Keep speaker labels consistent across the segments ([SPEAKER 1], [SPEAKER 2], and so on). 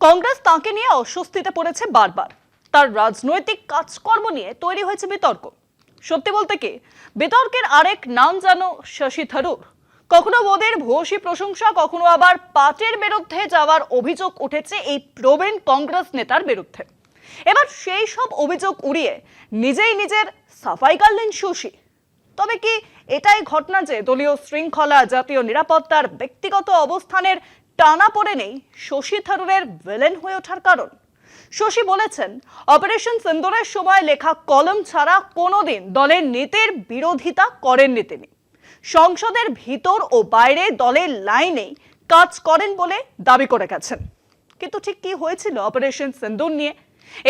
[SPEAKER 1] কংগ্রেস তাকে নিয়ে অস্বস্তিতে পড়েছে বারবার। তার রাজনৈতিক কাজকর্ম নিয়ে তৈরি হয়েছে বিতর্ক। সত্যি বলতে কি, বিতর্কের আরেক নাম জানো শশী থারুর। কখনো মোদীর ভূয়সী প্রশংসা, কখনো আবার পার্টির বিরুদ্ধে যাওয়ার অভিযোগ উঠেছে এই প্রবীণ কংগ্রেস নেতার বিরুদ্ধে। এবার সেই সব অভিযোগ উড়িয়ে নিজেই নিজের সাফাই গাইলেন শশী। তবে কি এটাই ঘটনা যে দলীয় শৃঙ্খলা, জাতীয় নিরাপত্তার, ব্যক্তিগত অবস্থানের টানাপোড়েনেই শশী থারুরের ভিলেন হয়ে ওঠার কারণ? শশী বলেছেন, অপারেশন সিন্দুরের সময় লেখা কলম ছাড়া কোনোদিন দলের নীতির বিরোধিতা করেননি তিনি। সংসদের ভিতর ও বাইরে দলের লাইনেই কাজ করেন বলে দাবি করে গেছেন। কিন্তু ঠিক কি হয়েছিল অপারেশন সিন্দুর নিয়ে?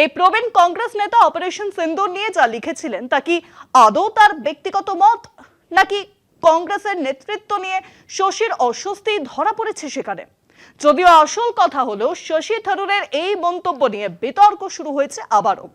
[SPEAKER 1] এই প্রবীণ কংগ্রেস নেতা অপারেশন সিন্দুর নিয়ে যা লিখেছিলেন তা কি আদৌ তার ব্যক্তিগত মত, নাকি কংগ্রেসের নেতৃত্ব নিয়ে শশীর অস্বস্তি ধরা পড়েছে সেখানে? যদিও আসল কথা হলো, শশী থারুরের এই মন্তব্য নিয়ে বিতর্ক শুরু হয়েছে আবারও।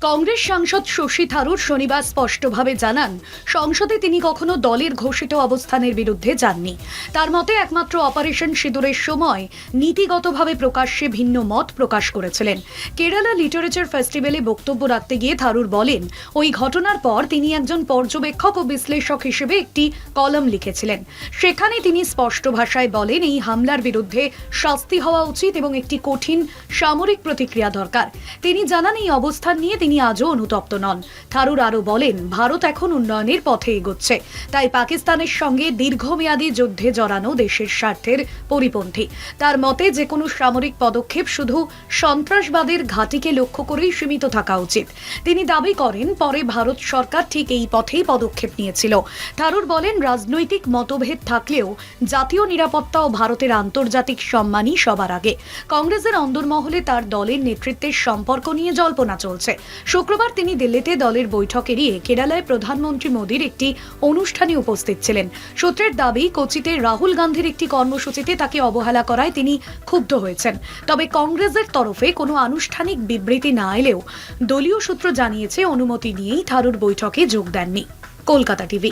[SPEAKER 2] কংগ্রেস সাংসদ শশী থারুর শনিবার স্পষ্টভাবে জানান, সংসদে তিনি কখনো দলের ঘোষিত অবস্থানের বিরুদ্ধে যাননি। তার মতে একমাত্র অপারেশন সিঁদুরের সময় নীতিগতভাবে প্রকাশ্যে ভিন্ন মত প্রকাশ করেছিলেন। কেরালা লিটারেচার ফেস্টিভ্যালে বক্তব্য রাখতে গিয়ে থারুর বলেন, ওই ঘটনার পর তিনি একজন পর্যবেক্ষক ও বিশ্লেষক হিসেবে একটি কলাম লিখেছিলেন। সেখানে তিনি স্পষ্ট ভাষায় বলেন, এই হামলার বিরুদ্ধে শাস্তি হওয়া উচিত এবং একটি কঠিন সামরিক প্রতিক্রিয়া দরকার। তিনি জানান, এই অবস্থান নিয়ে তিনি আজও অনুতপ্ত নন। থারুর আরো বলেন, ভারত এখন উন্নয়নের পথে এগোচ্ছে, তাই পাকিস্তানের সঙ্গে দীর্ঘমেয়াদী যুদ্ধে জড়ানো দেশের স্বার্থের পরিপন্থী। তার মতে যে কোনো সামরিক পদক্ষেপ শুধু সন্ত্রাসবাদের ঘাঁটিকে লক্ষ্য করেই সীমিত থাকা উচিত। তিনি দাবি করেন, পরে ভারত সরকার ঠিক এই পথেই পদক্ষেপ নিয়েছিল। থারুর বলেন, রাজনৈতিক মতভেদ থাকলেও জাতীয় নিরাপত্তা ও ভারতের আন্তর্জাতিক সম্মানই সবার আগে। কংগ্রেসের অন্দরমহলে তার দলের নেতৃত্বের সম্পর্ক নিয়ে জল্পনা চলছে। শুক্রবার তিনি দিল্লিতে দলের বৈঠক এড়িয়ে কেরালায় প্রধানমন্ত্রী মোদীর একটি অনুষ্ঠানে উপস্থিত ছিলেন। সূত্রের দাবি, কোচিতে রাহুল গান্ধীর একটি কর্মসূচিতে তাকে অবহেলা করায় তিনি ক্ষুব্ধ হয়েছেন। তবে কংগ্রেসের তরফে কোনো আনুষ্ঠানিক বিবৃতি না এলেও দলীয় সূত্র জানিয়েছে, অনুমতি নিয়েই থারুর বৈঠকে যোগ দেননি। কলকাতা টিভি।